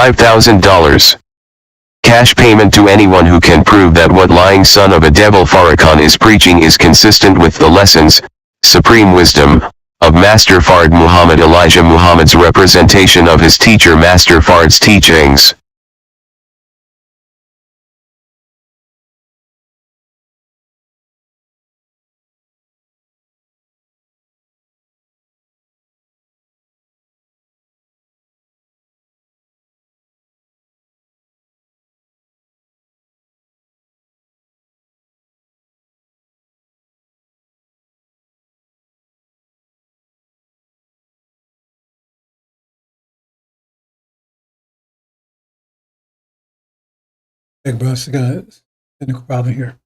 $5,000. Cash payment to anyone who can prove that what lying son of a devil Farragone is preaching is consistent with the lessons, supreme wisdom, of Master Fard Muhammad Elijah Muhammad's representation of his teacher Master Fard's teachings. Hey, bro, I got a technical problem here.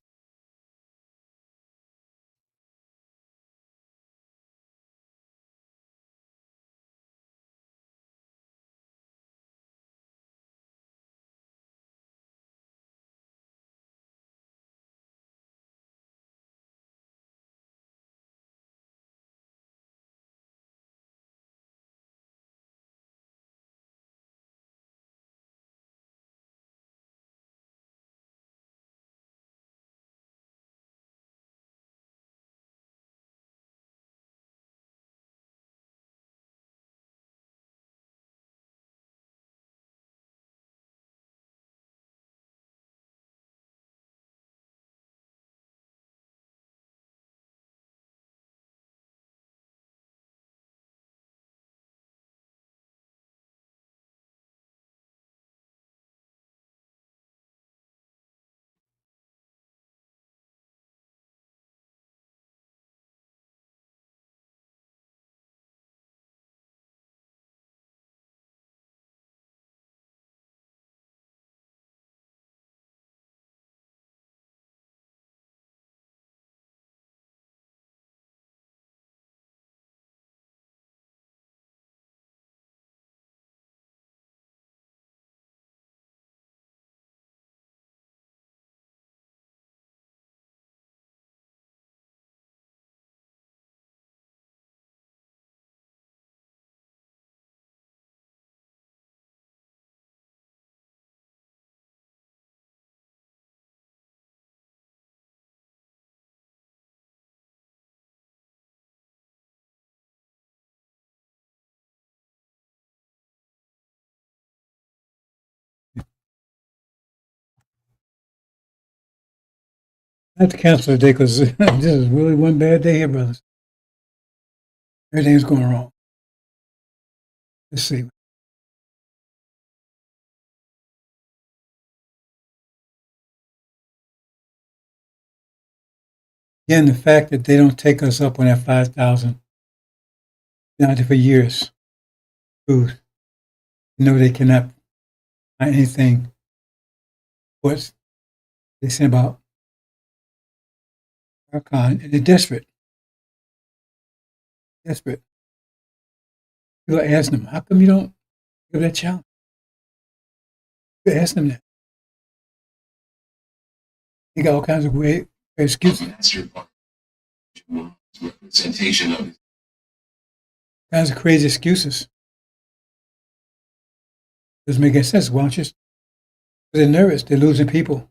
I have to cancel today because this is really one bad day here, brothers. Everything's going wrong. Let's see. Again, the fact that they don't take us up on that 5,000 now for years, who know they cannot find anything. What they say about Farrakhan, and they're desperate. Desperate. People are asking them, how come you don't give that challenge? People ask them that. They got all kinds of weird excuses. Representation of it. Kinds of crazy excuses. Doesn't make any sense. Why don't you? They're nervous. They're losing people.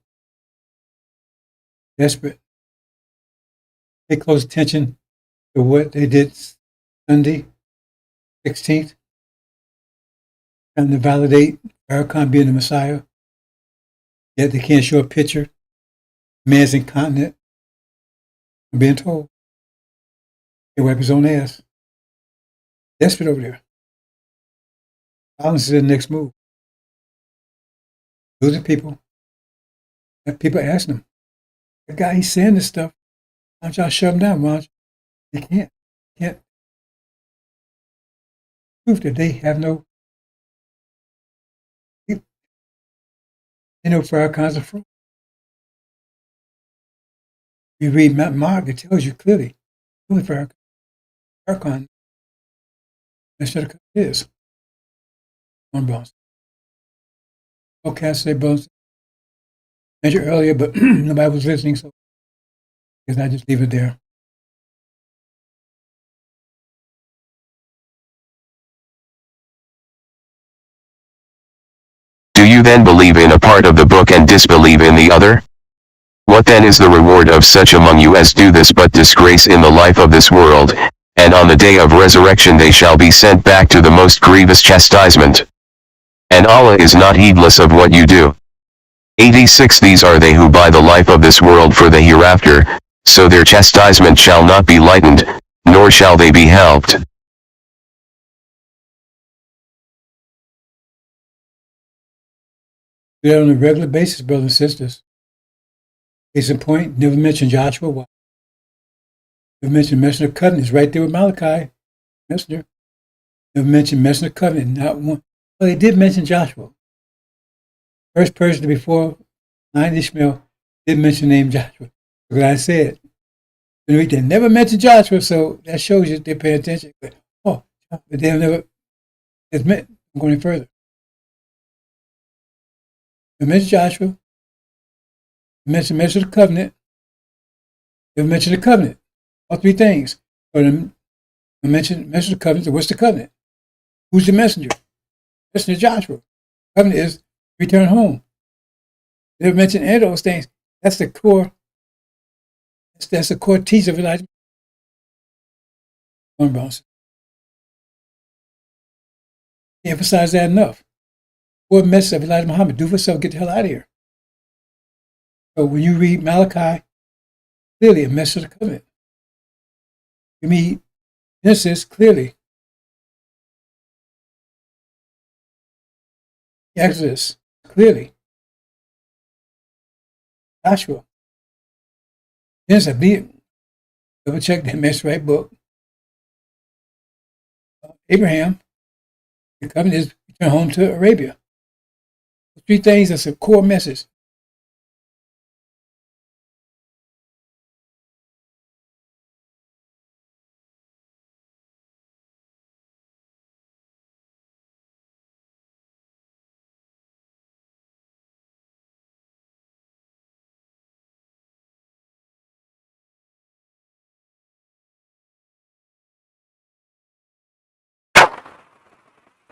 Desperate. Pay close attention to what they did Sunday, 16th, trying to validate Farrakhan being the Messiah. Yet they can't show a picture. Man's incontinent. I'm being told. He wipe his own ass. Desperate over there. Violence is the next move. Losing people. And people asking him, the guy, he's saying this stuff. Why don't y'all shut him down? Why don't you? They can't. Can't. Proof that they have no. They know Farrakhan's a fraud. You read Mark, it tells you clearly who Farrakhan instead of is. On Bones. Okay, I say Bones. Mentioned earlier, but nobody was listening, so I guess I just leave it there. you then believe in a part of the book and disbelieve in the other? What then is the reward of such among you as do this but disgrace in the life of this world, and on the day of resurrection they shall be sent back to the most grievous chastisement? And Allah is not heedless of what you do. 86 These are they who buy the life of this world for the hereafter, so their chastisement shall not be lightened, nor shall they be helped. Do that on a regular basis, brothers and sisters. Case in point, never mention Joshua. Why? Never mention Messenger Covenant. It's right there with Malachi. Messenger. Never mention Messenger Covenant. Not one. Well, they did mention Joshua. First person before Ishmael did mention the name Joshua. Look what I said. They never mentioned Joshua, so that shows you they're paying attention. But they'll never admit. I'm going further. They mentioned Joshua. They mentioned the covenant. They mentioned the covenant. All three things. Or they mention the covenant. So what's the covenant? Who's the messenger? Messenger Joshua. Covenant is return home. They never mentioned any of those things. That's the core. That's the core teaching of Elijah. Emphasize that enough. What message of Elijah Muhammad? Do for yourself, get the hell out of here. So when you read Malachi, clearly a message of the covenant. You read Genesis, clearly. Exodus, clearly. Joshua. Genesis, double check that mess right book. Abraham, the covenant is return home to Arabia. Three things, that's a core message.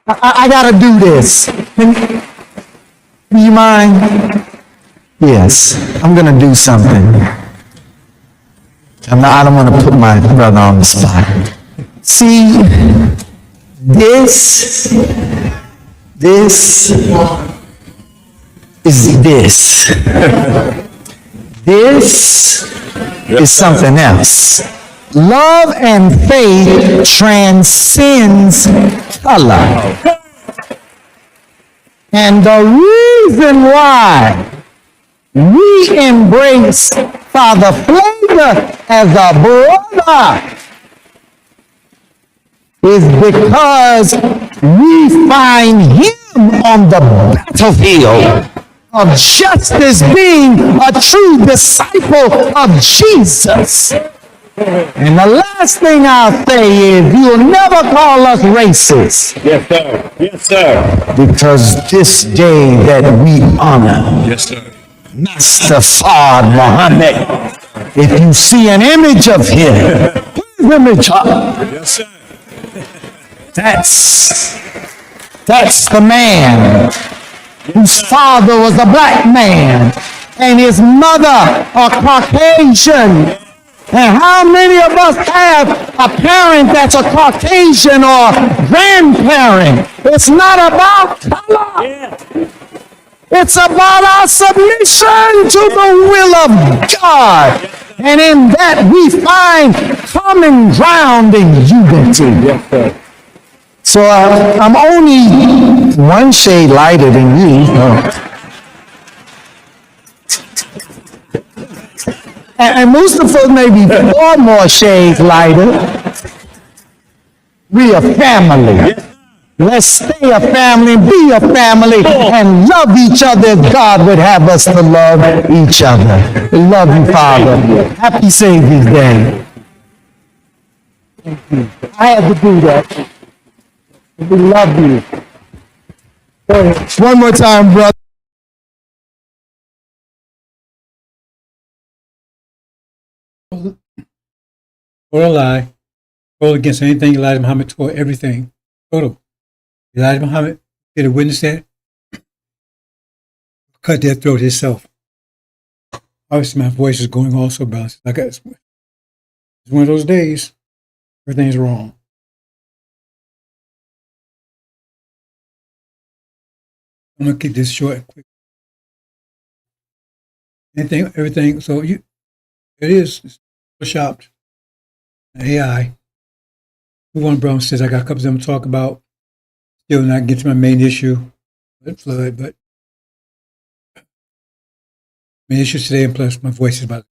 I gotta do this. Do you mind? Yes, I'm gonna do something. I don't want to put my brother on the spot. See, this is this. This is something else. Love and faith transcends color. And the reason why we embrace Father Flavor as a brother is because we find him on the battlefield of justice, being a true disciple of Jesus. And the last thing I'll say is you'll never call us racist. Yes, sir. Yes, sir. Because this day that we honor Yes, sir. Master Fard Muhammad, if you see an image of him, put his image up. Yes, sir. That's the man whose father was a black man and his mother a Caucasian. And how many of us have a parent that's a Caucasian or grandparent? It's not about color. Yeah. It's about our submission to the will of God. And in that we find common ground in unity. Yes, sir. So I'm only one shade lighter than you. And Mustafa may be 4 more shades lighter. We a family. Let's stay a family, be a family, and love each other as God would have us to love each other. We love you, Father. Happy Savior's Day. I had to do that. We love you. Go ahead. One more time, brother. Total lie. Total against anything Elijah Muhammad taught, everything. Total. Elijah Muhammad did a witness that cut their throat himself. Obviously, my voice is going also, but it's one of those days. Everything's wrong. I'm gonna keep this short and quick. Everything. So it is shopped. AI. One Brown says I got a couple of them to talk about. Still not get to my main issue, flood, but main issue today, and plus my voice is about.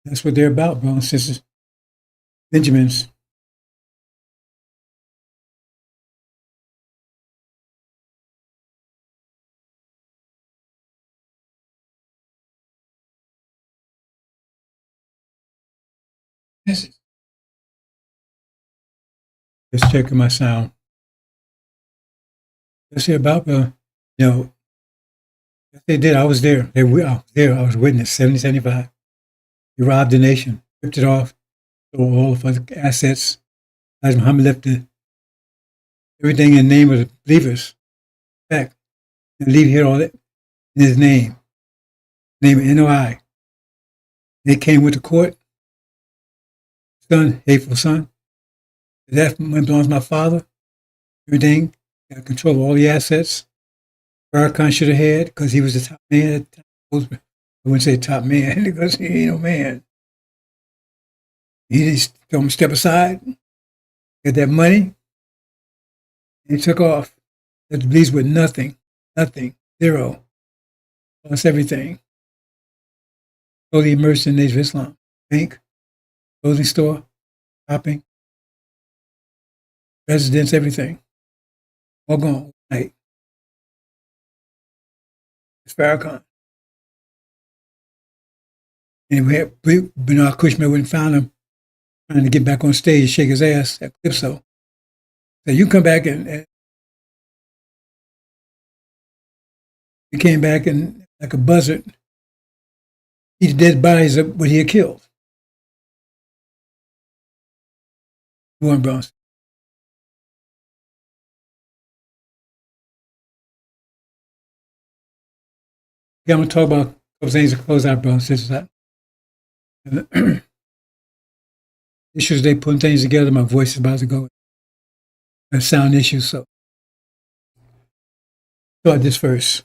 That's what they're about, brothers and sisters. Benjamins. Just checking my sound. That's it about they did. I was there. I was there. I was witness. 70-75. He robbed the nation, ripped it off, stole all of our assets. As Muhammad left everything in the name of the believers back and leave here all that in his name. Name of NOI. They came with the court. Son, hateful son. That belongs to my father. Everything. Got control of all the assets. Farragone should have had because he was the top man at the time. I wouldn't say top man because he ain't no man. He just told him to step aside, get that money, and he took off. Left the police with nothing, zero. Lost everything. Totally immersed in the Nation of Islam. Bank, clothing store, shopping, residence, everything. All gone overnight. It's Farragone. And Bernard Kouchner went and found him, trying to get back on stage and shake his ass at Calypso. So you come back and he came back and like a buzzard, eat the dead bodies of what he had killed. Warren Bronson. Yeah, I'm going to talk about a couple things to close out, brothers and sisters. Issues, they putting things together. My voice is about to go. Sound issues, so. Start this verse.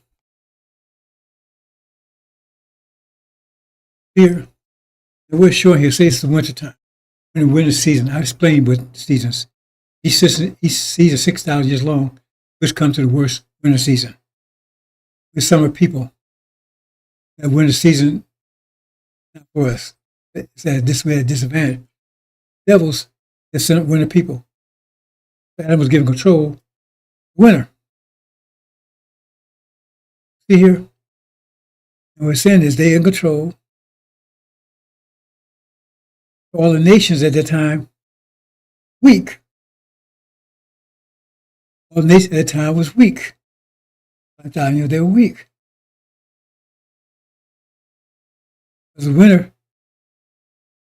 Here, we're showing here, say it's the winter time. In the winter season, I explained what seasons. Each season is 6,000 years long, which comes to the worst winter season. With summer people, that winter season, not for us. It's at this way, at disadvantage. Devils that sent up winter people. The animals given control. Winter. See here? And what we're saying is they in control. All the nations at that time, weak. All the nations at that time was weak. By the time, they were weak. Because the winter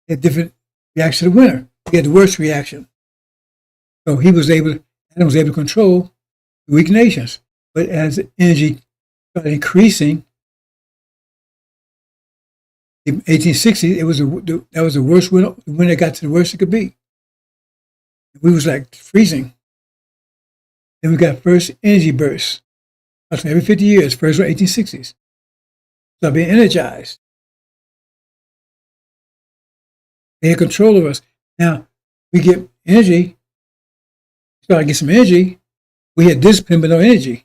had different reaction to the winter. He had the worst reaction. So Adam was able to control the weak nations. But as energy started increasing, in 1860, that was the worst winter. The winter got to the worst it could be. We was like freezing. Then we got first energy bursts. Every 50 years, first one 1860s. So being energized. They had control of us. Now, we get energy, start to get some energy. We had discipline, but no energy.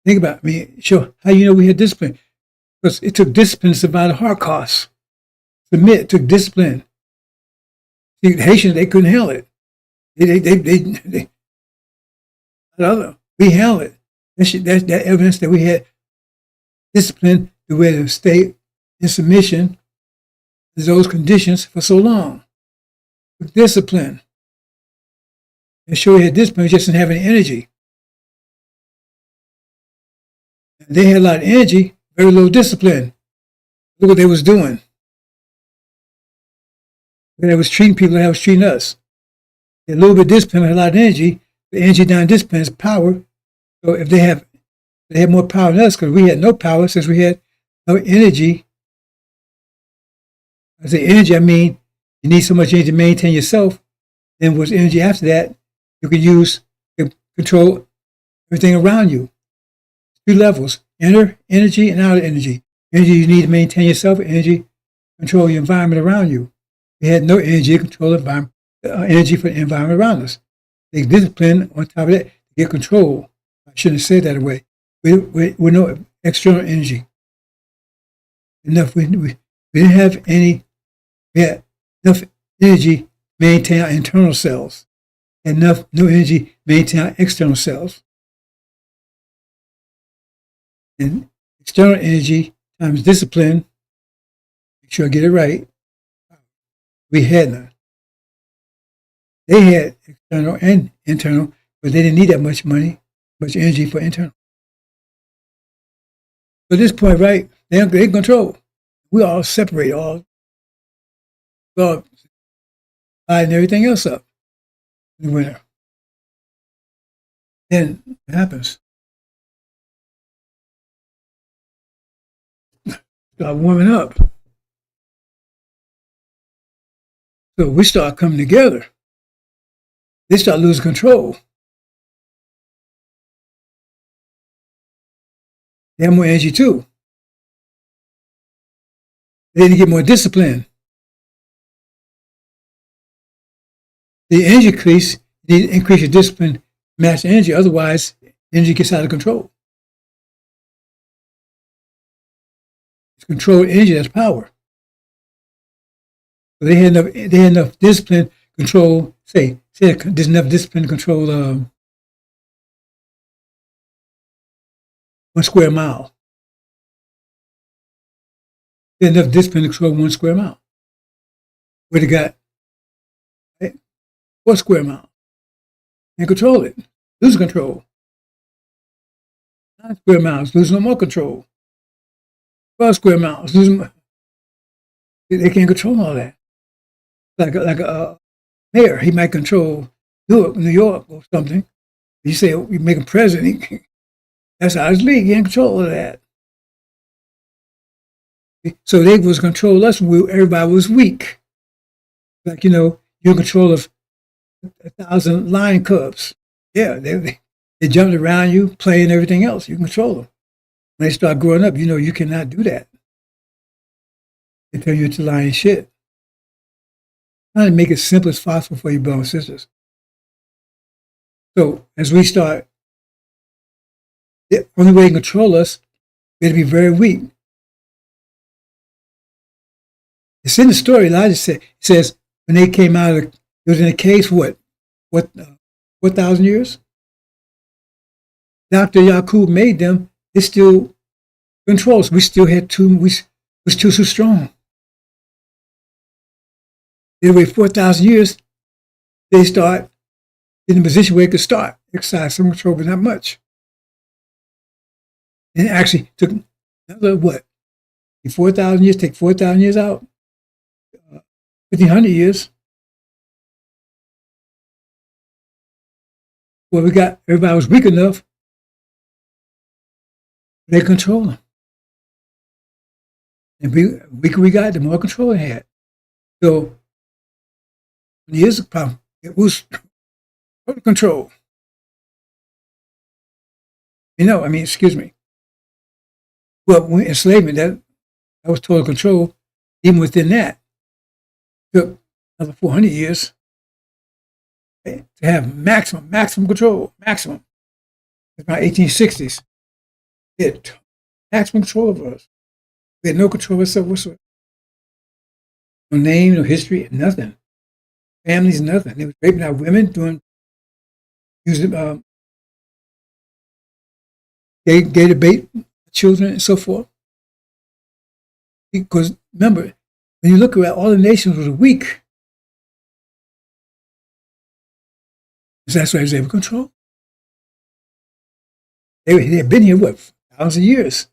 Think about it. Sure, how you know we had discipline? Because it took discipline to survive the Holocaust. Submit, it took discipline. See, the Haitians, they couldn't handle it. We handled it. That evidence that we had discipline the way to stay in submission to those conditions for so long. With discipline. And sure we had discipline, we just didn't have any energy. And they had a lot of energy, very little discipline. Look what they was doing. That was treating people that was treating us. A little bit of discipline, a lot of energy. The energy down discipline is power. So if they have more power than us, because we had no power since we had no energy. I say energy, I mean you need so much energy to maintain yourself. Then with energy after that, you can use to control everything around you. 2 levels: inner energy and outer energy. Energy you need to maintain yourself. Energy control your environment around you. We had no energy to control the environment, energy for the environment around us. Take discipline on top of that to get control. I shouldn't have said that away. We no external energy. Enough. We didn't have any. We had enough energy to maintain our internal selves. No energy to maintain our external selves. And external energy times discipline. Make sure I get it right. We had none. They had external and internal, but they didn't need that much money, much energy for internal. So at this point, right, they control. We all separate, all lighting everything else up in the winter. Then it happens. Start warming up. So we start coming together. They start losing control. They have more energy too. They need to get more discipline. The energy increase, you need to increase your discipline, match the energy. Otherwise, energy gets out of control. It's controlled energy, that's power. So they had enough discipline, control, say there's enough discipline to control 1 square mile. There's enough discipline to control 1 square mile. Where they got 4 square miles and control it. Lose control. 9 square miles, lose no more control. 12 square miles, lose more. They can't control all that. Like a mayor, he might control New York or something. You say you make him president, that's out of his league. He ain't control of that. So they was control us when everybody was weak. Like, you're in control of 1,000 lion cubs. Yeah, they jumped around you, playing everything else. You control them. When they start growing up, you cannot do that. They turn you into lion shit. Trying to make it simple as possible for you, brothers and sisters. So as we start, the only way to control us is to be very weak. It's in the story. Elijah says when they came out of it was in a cave for what 4,000 years? Dr. Yaqub made them. It still controls. We still had we was too so strong. They wait 4,000 years. They start in a position where they could start exercise some control, but not much. And it actually took another 4,000 years. Take 4,000 years out. 1,500 years. Well, everybody was weak enough. They control them. And the weaker we got, the more control they had. So, here's the problem. It was total control. Excuse me. Well, when enslavement, that was total control. Even within that, it took another 400 years to have maximum control. Maximum. It's about 1860s. They had maximum control over us. We had no control of ourselves whatsoever. No name, no history, nothing. Families, nothing. They were raping our women, using gay debate, children, and so forth. Because remember, when you look around, all the nations were weak. That's why they was able to control. They had been here, thousands of years.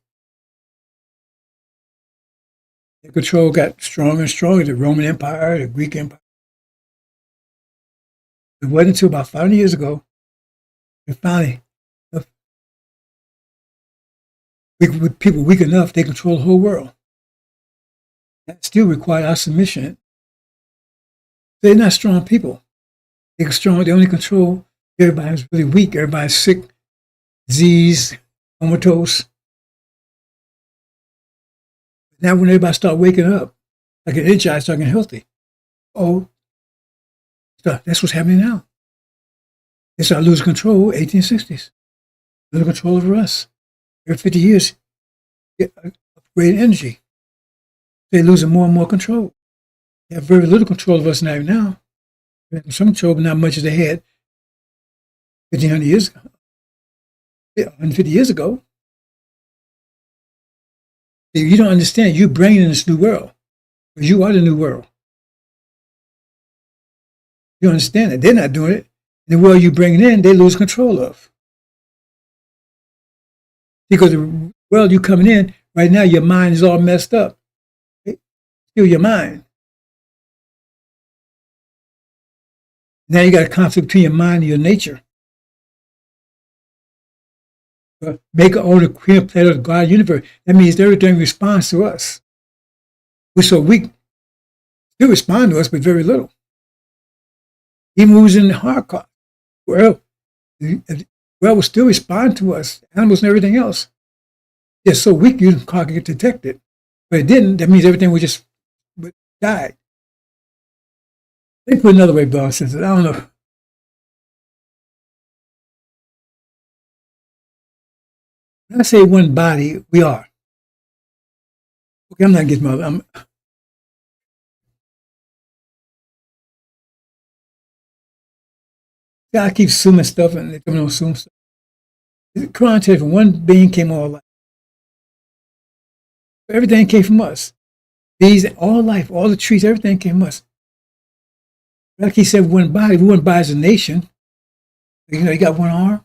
Their control got stronger and stronger. The Roman Empire, the Greek Empire. It wasn't until about 500 years ago that finally, with people weak enough, they control the whole world. That still required our submission. They're not strong people. They're strong. They only control everybody's really weak. Everybody's sick, disease, comatose. Now when everybody start waking up, like an energized, start getting healthy. Oh, that's what's happening now. They start losing control, 1860s. Losing control over us. Every 50 years, get upgraded energy. They're losing more and more control. They have very little control of us now. They have some control, but not much as they had 1,500 years ago. 150 years ago. You don't understand. You're bringing in this new world. You are the new world. You understand that. They're not doing it. The world you bring in, they lose control of. Because the world you coming in, right now, your mind is all messed up. Still your mind. Now you got a conflict between your mind and your nature. Make our own creator planet of the God universe. That means everything responds to us. We're so weak. They respond to us, but very little. Even when we was in the hard car, well, will still respond to us. Animals and everything else. They're so weak, the car can get detected. But it didn't. That means everything would just died. They put another way, Bob says it. I don't know. When I say one body, we are. Okay, I'm not getting my. I keep assuming stuff, and they don't assume stuff. The Quran tells from one being came all life. Everything came from us. These, all life, all the trees, everything came from us. Like he said, one body is a nation. You know, you got one arm,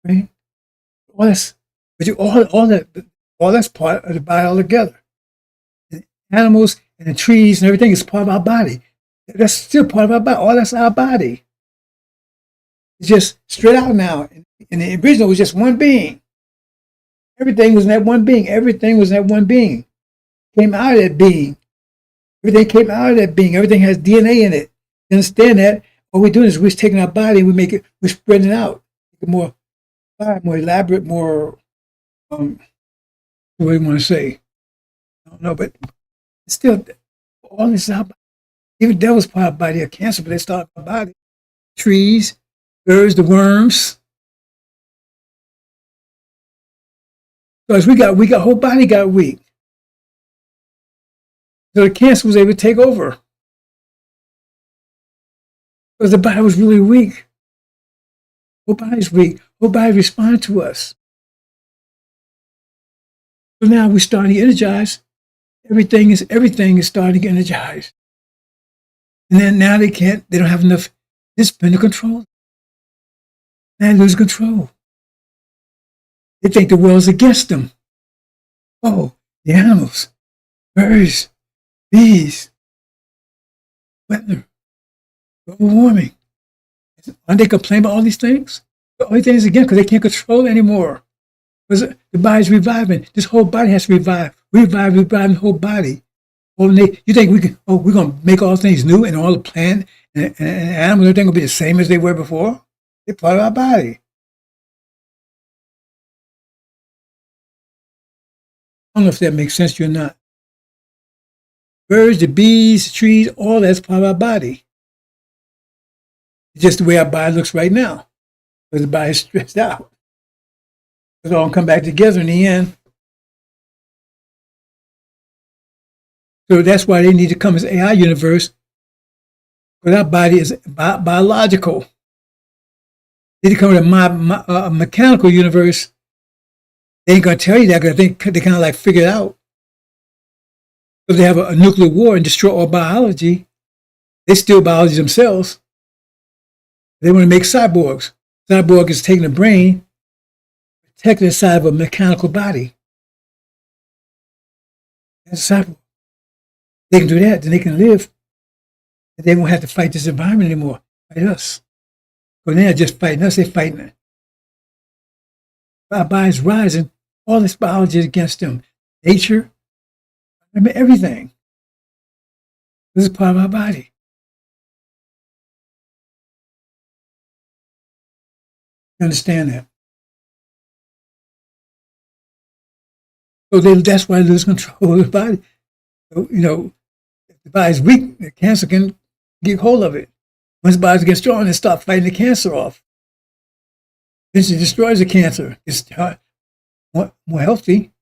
right? All that's, but all that's part of the body altogether. The animals and the trees and everything is part of our body. That's still part of our body. All that's our body. It's just straight out now. In the original, it was just one being. Everything was in that one being. Everything was in that one being. Came out of that being. Everything came out of that being. Everything has DNA in it. You understand that? What we're doing is we're taking our body and we're spreading it out. More elaborate, more, what do you want to say? I don't know, but still, all this is our body. Even devil's part of our body, a cancer, but they start our body. Trees, birds, the worms. Because we got whole body got weak. So the cancer was able to take over. Because the body was really weak. Whole body's weak. Whole body responded to us. So now we're starting to energize. Everything is starting to energize. And then now they don't have enough discipline to control. Now they lose control. They think the world's against them. Oh, the animals, birds, bees, weather, global warming. Aren't they complaining about all these things? All these things again because they can't control it anymore. Because the body's reviving. This whole body has to revive. Reviving the whole body. You think we're going to make all things new and all the plant and animals, everything will be the same as they were before? They're part of our body. I don't know if that makes sense to you or not. Birds, the bees, the trees, all that's part of our body. It's just the way our body looks right now. Because the body's stressed out. It's all come back together in the end. So that's why they need to come as AI universe. Because our body is biological. They need to come with a mechanical universe. They ain't going to tell you that because they kind of like figure it out. If they have a nuclear war and destroy all biology, they steal biology themselves. They want to make cyborgs. Cyborg is taking the brain, protecting the side of a mechanical body. That's a cyborg. They can do that, then they can live. They won't have to fight this environment anymore. Fight us. But they're not just fighting us, they're fighting it. Our body's rising. All this biology is against them. Nature, I mean, everything. This is part of our body. You understand that? So that's why they lose control of the body. So, if the body's weak, the cancer can get hold of it. Once the body gets strong, they start fighting the cancer off. Then it destroys the cancer. It's more healthy.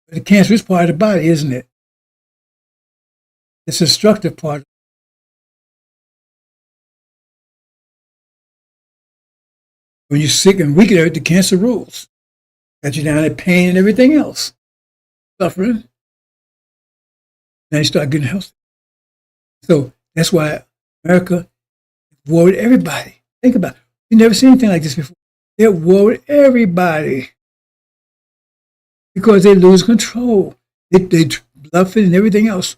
But the cancer is part of the body, isn't it? It's a destructive part. When you're sick and weak, the cancer rules. Got you down in pain and everything else. Suffering. Now you start getting healthy. So that's why America worried everybody. Think about it. You've never seen anything like this before. They're worried everybody. Because they lose control. They bluff it and everything else.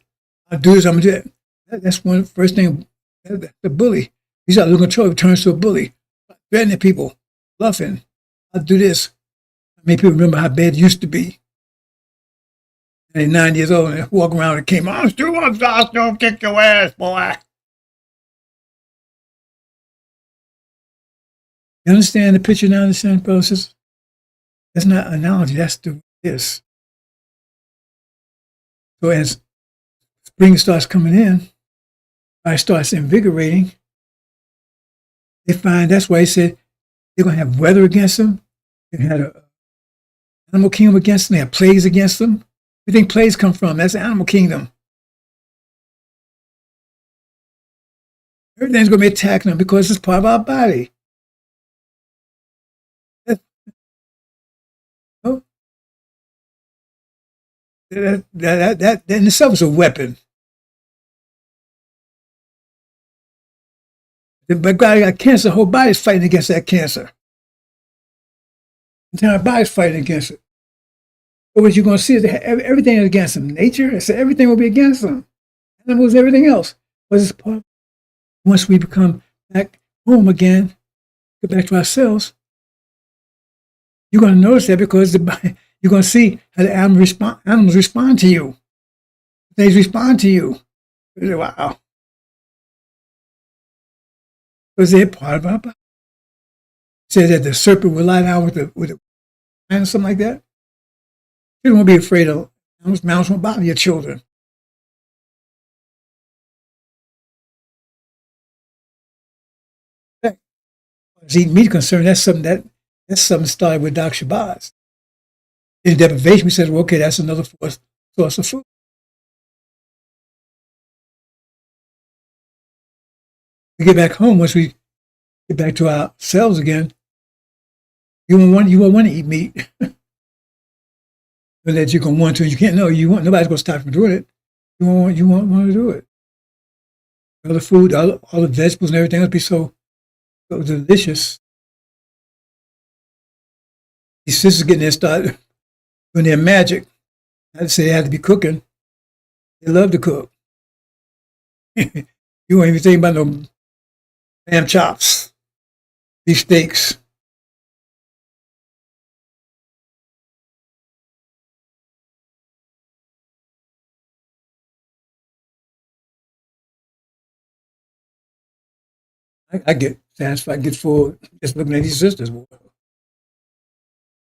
I'll do this, I'm going to do that. That's one first thing. That's the bully. He's out of control. He turns to a bully. Threatening people. Bluffing. I'll do this. Many people remember how bad it used to be. And they're 9 years old and they walk around and came, I'm still don't kick your ass, boy. You understand the picture now, understand, brothers and sisters? That's not an analogy, that's the this. So as spring starts coming in, life starts invigorating, they find, that's why he said they're going to have weather against them. They had an animal kingdom against them. They have plagues against them. Where do you think plagues come from? That's the animal kingdom. Everything's going to be attacking them because it's part of our body. That in itself is a weapon. But God got cancer, the whole body's fighting against that cancer. The entire body's fighting against it. But what you're going to see is that everything is against them. Nature, so everything will be against them. Animals, everything else. But it's part. Once we become back home again, get back to ourselves, you're going to notice that because you're going to see how the animals respond to you. Things respond to you. You say, wow. Because they're part of our body. It says that the serpent will lie down with the lion or something like that. You don't want to be afraid of animals. Animals won't bother your children. As eating meat concerned, that's something started with Dr. Shabazz. In deprivation, we said, well, okay, that's another source of food. We get back home, once we get back to ourselves again, you won't want to eat meat. But that you're going to want to, and you can't. No, nobody's going to stop you from doing it. You won't want to do it. All the food, all the vegetables and everything will be so delicious. These sisters getting there started doing their magic. I'd say they had to be cooking. They love to cook. You won't even think about no lamb chops, beef steaks. I get satisfied, get full just looking at these sisters.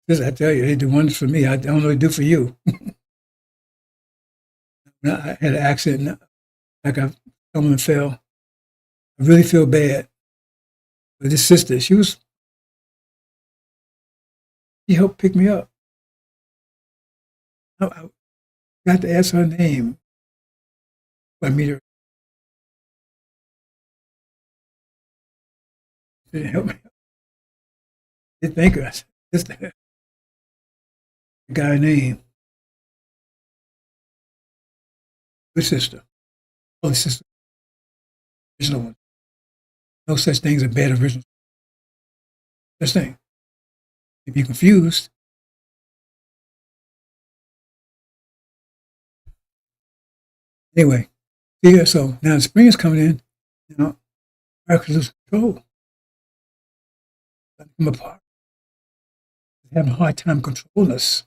This, I tell you, they do wonders for me. I don't know what they do for you. I had an accident, like someone fell. I really feel bad. But this sister, she helped pick me up. I got to ask her name. I meet her. She didn't help me. I didn't think of it. Just the guy name. Good sister. Holy sister. Original one. No such thing as a bad original. Such thing. If you're confused, Anyway, see, so now the spring is coming in. Now, America's losing control. Come apart. They're having a hard time controlling us.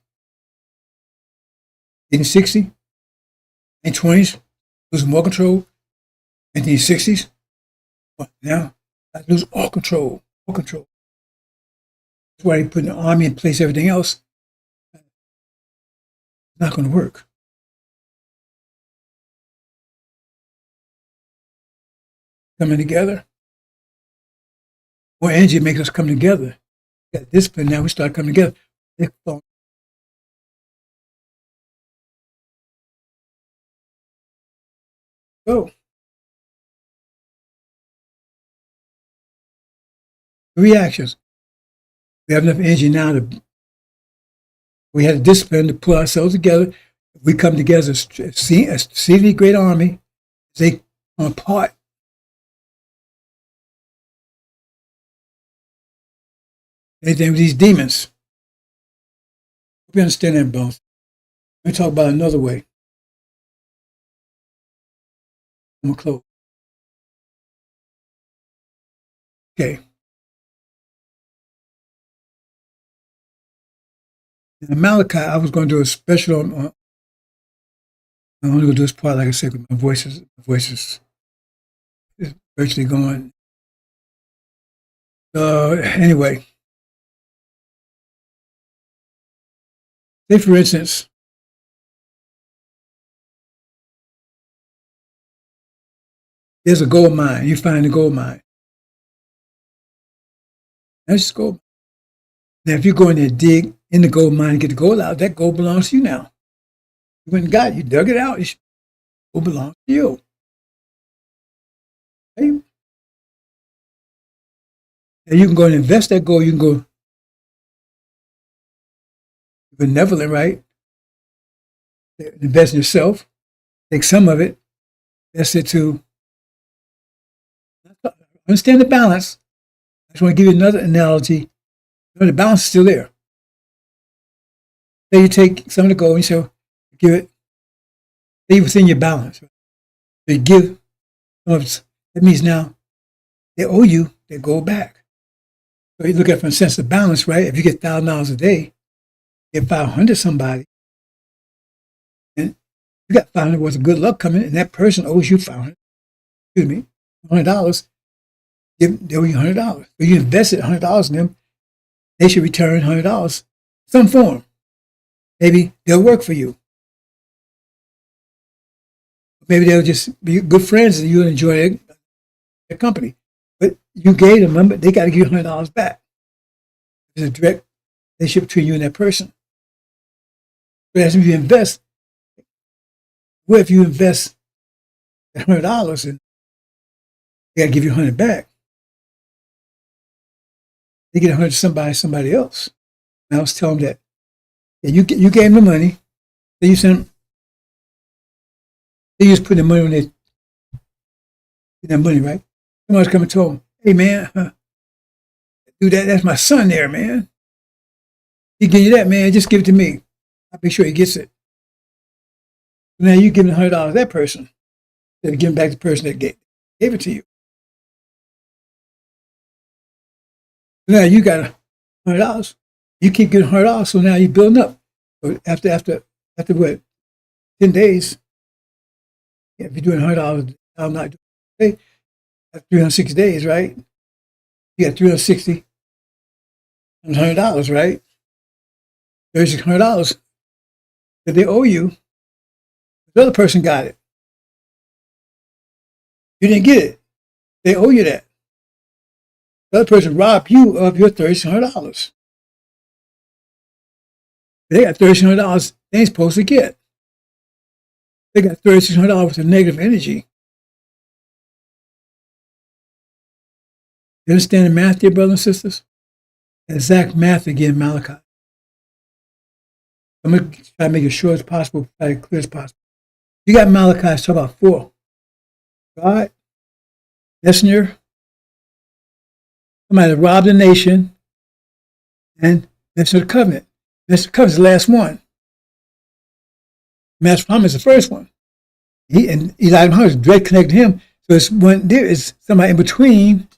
1860, 1920s, losing more control. 1960s, but now I lose all control. All control. That's why they put an army in place, everything else. It's not going to work. Coming together. More energy makes us come together. We got discipline now, we start coming together. So, reactions. We have enough energy now we had a discipline to pull ourselves together. If we come together as a exceedingly great army, they come apart. Anything with these demons. Hope you understand that, both. Let me talk about another way. I'm going to close. Okay. In Malachi, I was going to do a special on I'm only going to do this part, like I said, my voice is virtually gone. Anyway. Say, for instance, there's a gold mine. You find a gold mine. That's just gold. Now, if you go in there and dig in the gold mine and get the gold out, that gold belongs to you now. You went and got it. You dug it out. It gold belongs to you. Okay? And you can go and invest that gold. You can go benevolent, right? Invest in yourself. Take some of it. Invest it to understand the balance. I just want to give you another analogy. The balance is still there. Say you take some of the gold and you say, give it, stay within your balance. So you give some of it. That means now they owe you their gold back. So you look at it from a sense of balance, right? If you get $1,000 a day, you get 500 somebody, and you got 500 worth of good luck coming, and that person owes you $500. Excuse me, $100. They owe you $100. So you invested $100 in them. They should return $100, some form. Maybe they'll work for you. Maybe they'll just be good friends and you'll enjoy their company. But you gave them money, but they got to give you $100 back. There's a direct relationship between you and that person. But as if you invest, what if you invest $100 and they got to give you $100 back? They get $100 to somebody else. And I was telling them that you gave them the money, then you send them, they just put the money on their money, right? Someone's coming to them, hey man, do that's my son there, man. He give you that, man, just give it to me. I'll be sure he gets it. So now you're giving $100 to that person instead of giving back to the person that gave it to you. Now you got $100. You keep getting $100, so now you're building up. So after what, 10 days, if you're doing $100, I'm not doing it. That's 360 days, right? You got 360 and $100, right? $3,600 that they owe you. The other person got it. You didn't get it. They owe you that. The other person robbed you of your $3,600. They got $3,600 they ain't supposed to get. They got $3,600 worth of negative energy. You understand the math here, brothers and sisters? Exact math again, Malachi. I'm going to try to make it short as possible, try to clear as possible. You got Malachi, talk about 4. God, messenger, somebody robbed the nation, and messenger of the covenant. Messenger of the covenant is the last one. Master promise is the first one. He and Elijah Muhammad is direct connected to him. So it's when there is somebody in between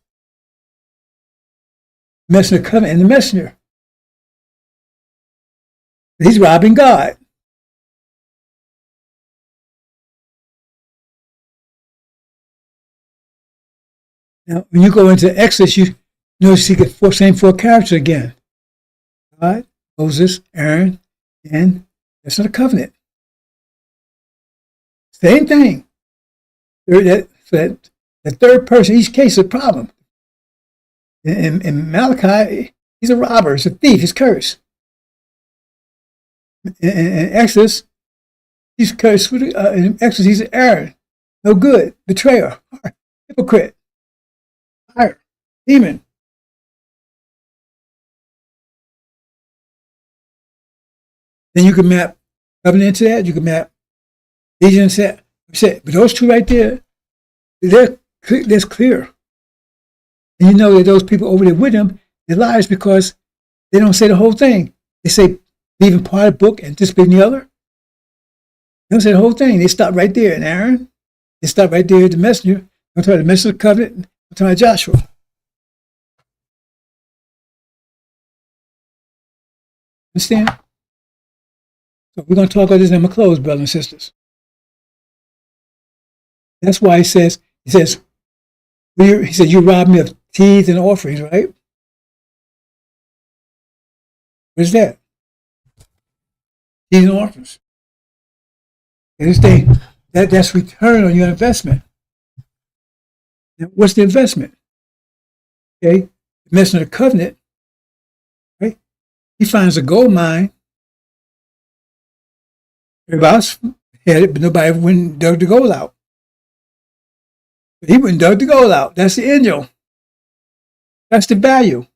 the messenger covenant and the messenger. He's robbing God. Now, when you go into Exodus, you notice you get same four characters again. God, Moses, Aaron, and that's not a covenant. Same thing. The third person, each case is a problem. In Malachi, he's a robber, he's a thief, he's cursed. In Exodus, he's cursed. In Exodus, he's Aaron, no good, betrayer, hypocrite, liar, demon. Then you can map covenant to that. You can map allegiance to that. But those two right there, that's clear. And you know that those people over there with him, they're liars because they don't say the whole thing. They say leaving part of the book and disbelieving the other. They don't say the whole thing. They stop right there in Aaron. They stop right there at the messenger. I'm talking about the messenger of the covenant. I'm talking about Joshua. Understand? So we're going to talk about this in my close, brothers and sisters. That's why he says, you robbed me of tithes and offerings, right? What is that? Tithes and offerings. Understand? That's return on your investment. Now, what's the investment? Okay, the messenger of the covenant, right? He finds a gold mine. Everybody else had it, but nobody ever went and dug the gold out. He went and dug the gold out. That's the angel. That's the value.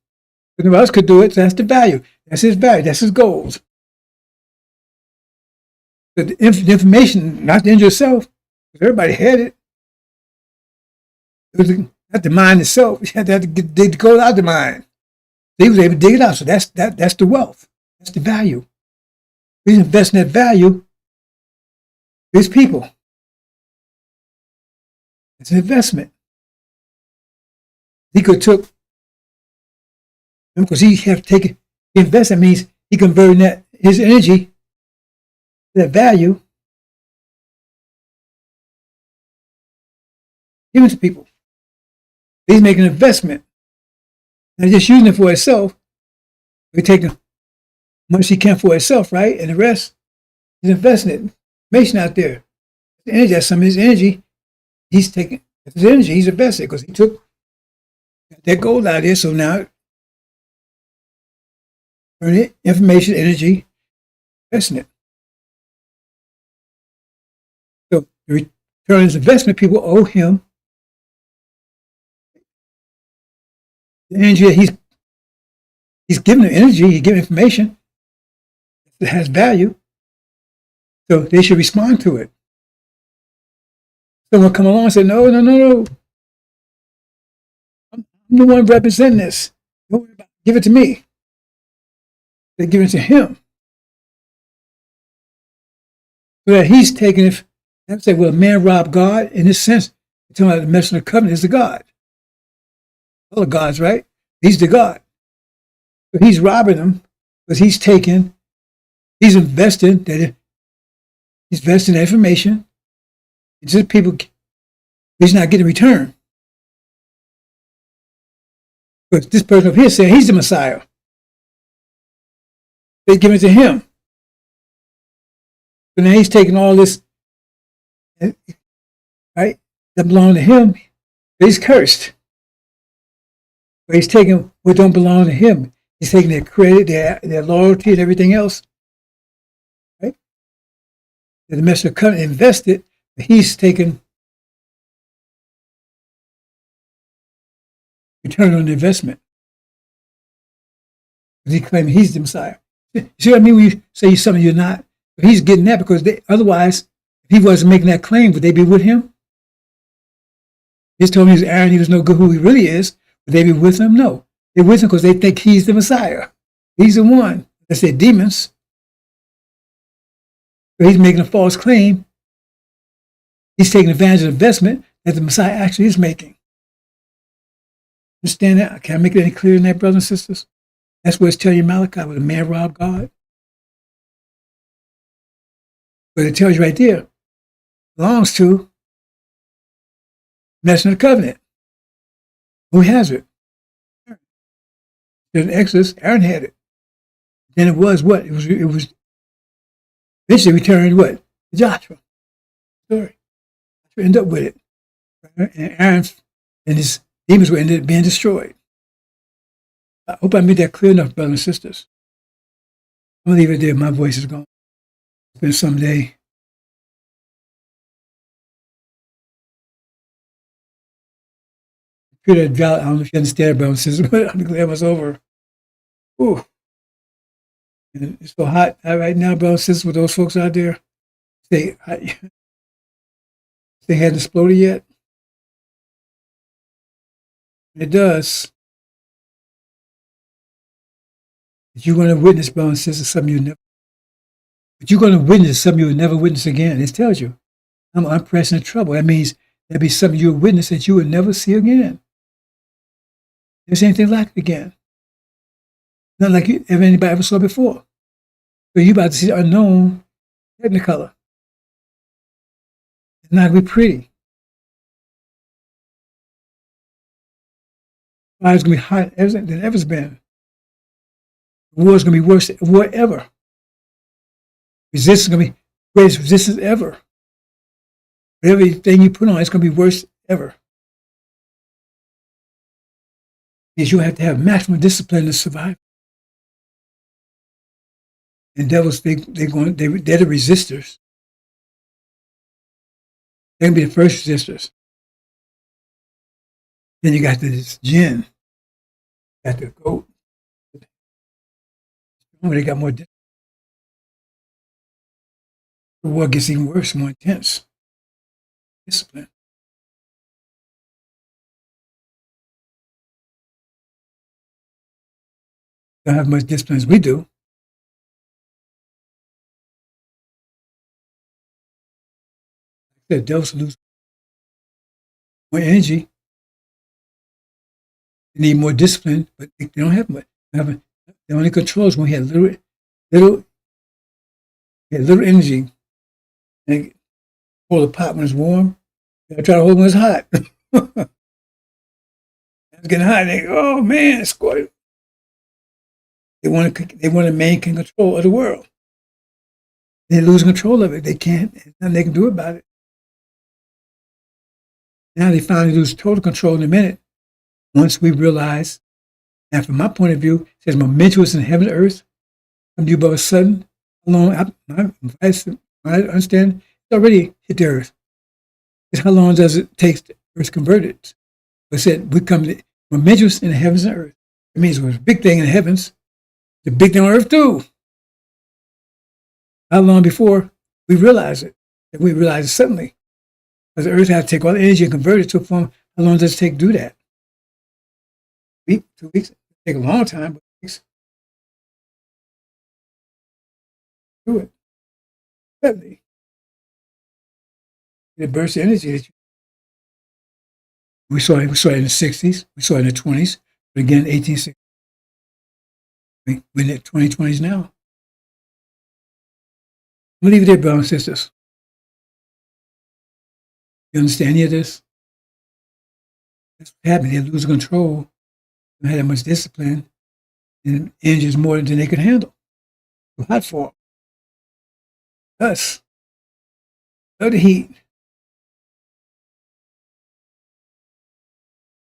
But nobody else could do it, so that's the value. That's his value. That's his gold. But the information, not the angel itself, because everybody had it. It was not the mine itself. You had to dig the gold out of the mine. He was able to dig it out. So that's the wealth. That's the value. He's investing that value for his people. It's an investment. He could have took, because he have to take it, the investment means he converting that his energy, that value, give it to people. He's making an investment. Not just using it for himself. He's taking much he can for himself, right? And the rest, he's investing it. Information out there. The energy, that's some of his energy. He's taking his energy, he's invested because he took that gold out there. So now, information, energy, investing it. So the return on his investment, people owe him the energy that he's giving them energy, he's giving information that has value. So they should respond to it. Someone come along and say, no. I'm the one representing this. Don't worry about it. Give it to me. They give it to him. So that he's taking it. I would say, well, man robbed God. In this sense, you're talking about the messenger of the covenant is the God. All the gods, right? He's the God. So he's robbing them because he's investing that information. It's just people, he's not getting return. But this person over here is saying he's the Messiah. They give it to him. So now he's taking all this, right, that belong to him. He's cursed. But he's taking what don't belong to him. He's taking their credit, their loyalty, and everything else. Right? That the messenger of covenant invested. He's taken return on the investment. He claiming he's the Messiah. You see what I mean when you say something you're not? But he's getting that because otherwise, if he wasn't making that claim, would they be with him? He's told me Aaron, he was no good who he really is. Would they be with him? No. They're with him because they think he's the Messiah. He's the one. That's their demons. So he's making a false claim. He's taking advantage of the investment that the Messiah actually is making. Understand that? Can I make it any clearer than that, brothers and sisters? That's what it's telling you, Malachi, when a man robbed God. But it tells you right there, belongs to Messenger of the Covenant. Who has it? In Exodus, Aaron had it. Then it was what? It was eventually returned what? To Joshua. Story. Joshua ended up with it. And Aaron and his demons were ended up being destroyed. I hope I made that clear enough, brothers and sisters. I'm going to leave it there. My voice is gone. It's been some day. I don't know if you understand, brothers and sisters, but I'm glad it was over. Ooh. And it's so hot right now, brothers and sisters, with those folks out there. They hadn't exploded yet. It does. But you're going to witness, brothers and sisters, something you never. But you're going to witness something you'll never witness again. It tells you, I'm unpressed in trouble. That means there'll be something you'll witness that you will never see again. There's anything like it again. Not like anybody ever saw before. So you're about to see the unknown technicolor. It's not going to be pretty. Fire's going to be hot than ever's been. The war's going to be worse than war ever. Resistance is going to be greatest resistance ever. Everything you put on, it's going to be worse ever. Because you have to have maximum discipline to survive. And devils, they're the resistors. They're going to be the first resistors. Then you got this jinn. You got the goat. They got more discipline. The war gets even worse, more intense. Discipline. Don't have much discipline as we do. The devils lose more energy. They need more discipline, but they don't have much. The only control is when we had little energy. And hold the pot when it's warm. I try to hold it when it's hot. It's getting hot. They go, oh man, it's squirted. They want to maintain control of the world. They lose control of it. They can't. There's nothing they can do about it. Now they finally lose total control in a minute. Once we realize, and from my point of view, it says momentum is in heaven and earth. Come to you by a sudden. How long? I understand. It's already hit the earth. How long does it take the earth converted? But it said we come to momentum in the heavens and earth. It means it was a big thing in the heavens. The big thing on earth too. How long before we realize it? That we realize it suddenly. Because the earth has to take all the energy and convert it to a form. How long does it take to do that? A week, 2 weeks? It take a long time, but weeks. Do it. Suddenly. The burst of energy that we saw it in the 60s, we saw it in the 20s, but again, 1860s. We're in the 2020s now. I'm going to leave it there, brothers and sisters. You understand any of this? That's what happened. They lose control. They had that much discipline. And energy is more than they could handle. Too hot for them. Us. Love the heat.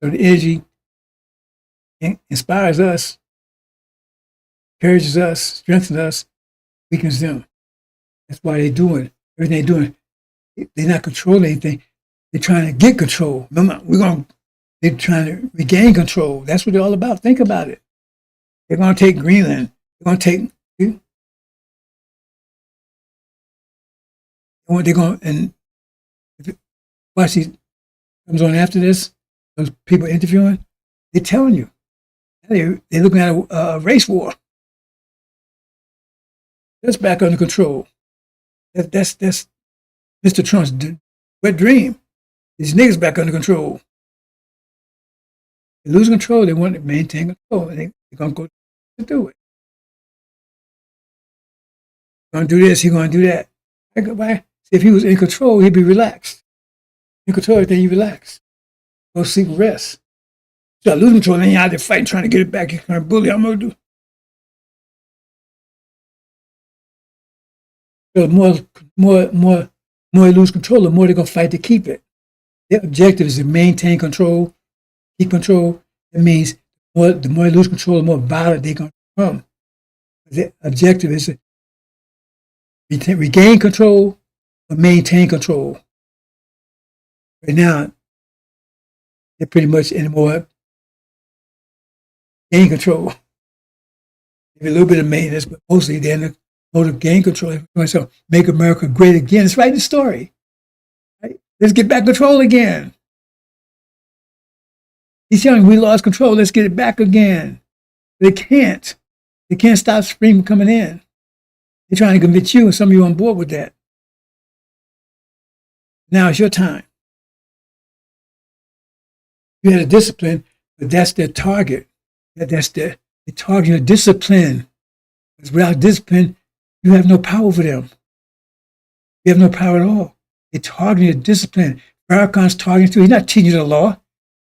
So the energy inspires us, encourages us, strengthens us, weakens them. That's why they're doing everything they're doing. They're not controlling anything. They're trying to get control. Remember, they're trying to regain control. That's what they're all about. Think about it. They're going to take Greenland. They're going to take. And watch these comes on after this. Those people interviewing, they're telling you. They're looking at a race war. That's back under control. That's Mr. Trump's wet dream. These niggas back under control. They lose control. They want to maintain control. And they're going to go to do it. Going to do this. He's going to do that. Why? If he was in control, he'd be relaxed. In control, everything you relax. Go sleep and rest. Start losing control, then you're out there fighting, trying to get it back. You're trying to bully. I'm going to do. So the more you lose control, the more they're going to fight to keep it. Their objective is to maintain control, keep control. It means the more you lose control, the more violent they're going to become. The objective is to regain control or maintain control. Right now, they're pretty much anymore gain control. Maybe a little bit of maintenance, but mostly they're in the mode of gain control. So make America great again. It's right in the story. Right? Let's get back control again. He's telling me we lost control. Let's get it back again. They can't. They can't stop spring from coming in. They're trying to convince you, and some of you on board with that. Now it's your time. You had a discipline, but that's their target. That's their target, your discipline. Because without discipline, you have no power over them. You have no power at all. They're targeting your discipline. Farragone's targeting you. He's not teaching you the law.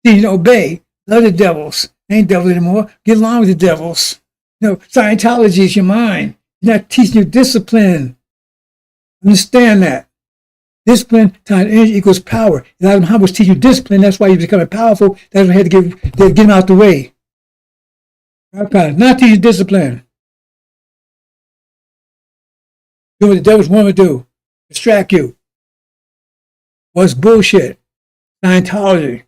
He's teaching you to obey. Love the devils. They ain't devils anymore. Get along with the devils. Scientology is your mind. He's not teaching you discipline. Understand that. Discipline times energy equals power. And Adam Muhammad was teaching you discipline. That's why you're becoming powerful. That's why he had to get him out the way. Not teaching discipline. Do what the devils want to do. Distract you. What's bullshit? Scientology.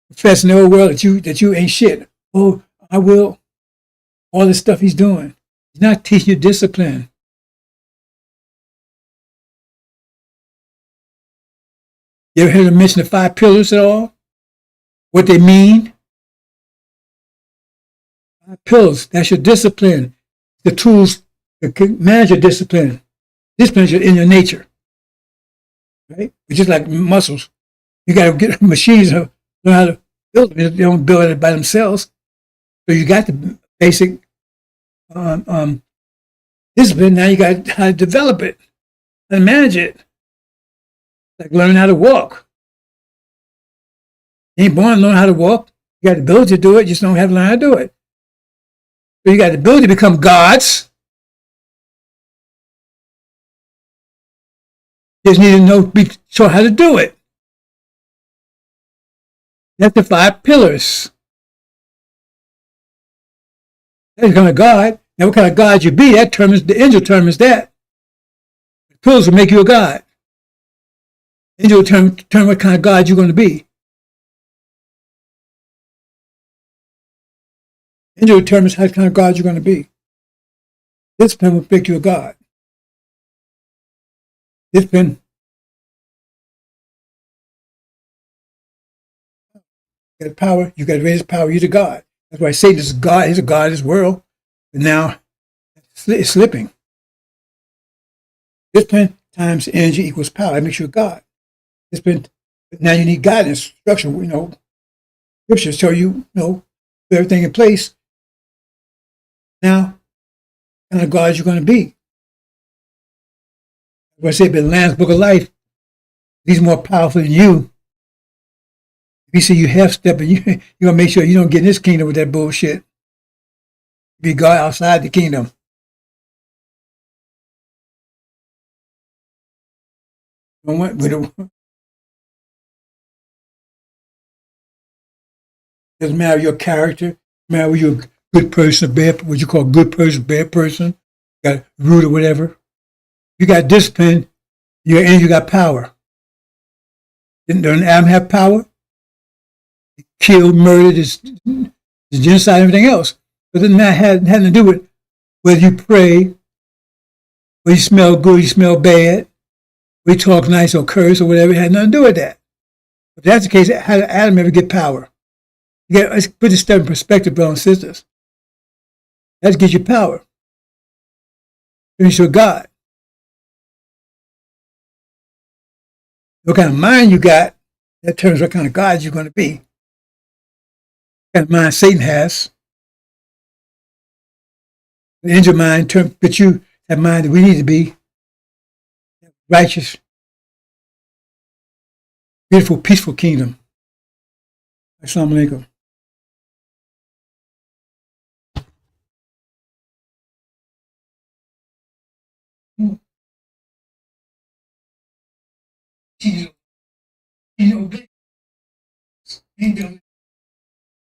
Professing the whole world that you ain't shit. Oh, I will. All the stuff he's doing. He's not teaching you discipline. You ever heard him mention the 5 pillars at all? What they mean? 5 pillars. That's your discipline. The tools that can manage your discipline. Discipline is in your nature. Right? It's just like muscles. You got to get machines to learn how to build them. They don't build it by themselves. So you got the basic discipline. Now you got how to develop it and manage it. Like learning how to walk. You ain't born learning how to walk. You got the ability to do it. You just don't have to learn how to do it. So you got the ability to become gods. You just need to be taught how to do it. That's the 5 pillars. That's become a god. Now, what kind of god you be? That determines the angel determines that. The pillars will make you a god. The angel will determine what kind of god you're going to be. The angel determines what kind of god you're going to be. Discipline will make you a god. Discipline. You got power. You got to raise power. You're the god. That's why Satan is God. He's a god of this world. But now it's slipping. Discipline times energy equals power. That makes you a god. Discipline. Now you need guidance, instruction. Scriptures tell you, put everything in place. Now, what kind of God you're going to be? As I said, in the Lamb's Book of Life, he's more powerful than you. If you see you half-stepping, you're going to make sure you don't get in this kingdom with that bullshit. Be God outside the kingdom. Doesn't matter your character, matter whether you're a good person, what you call good person, bad person, got rude or whatever. You got discipline, you got power. Didn't Adam have power? He killed, murdered, the genocide, everything else. But it had nothing to do with whether you pray, whether you smell good, you smell bad, whether you talk nice or curse or whatever. It had nothing to do with that. If that's the case, how did Adam ever get power? Let's put this stuff in perspective, brothers and sisters. That gives you power. You're a God. What kind of mind you got, that determines what kind of God you're going to be. What kind of mind Satan has. The angel mind, but you have mind that we need to be righteous, beautiful, peaceful kingdom. Assalamu alaikum. You know,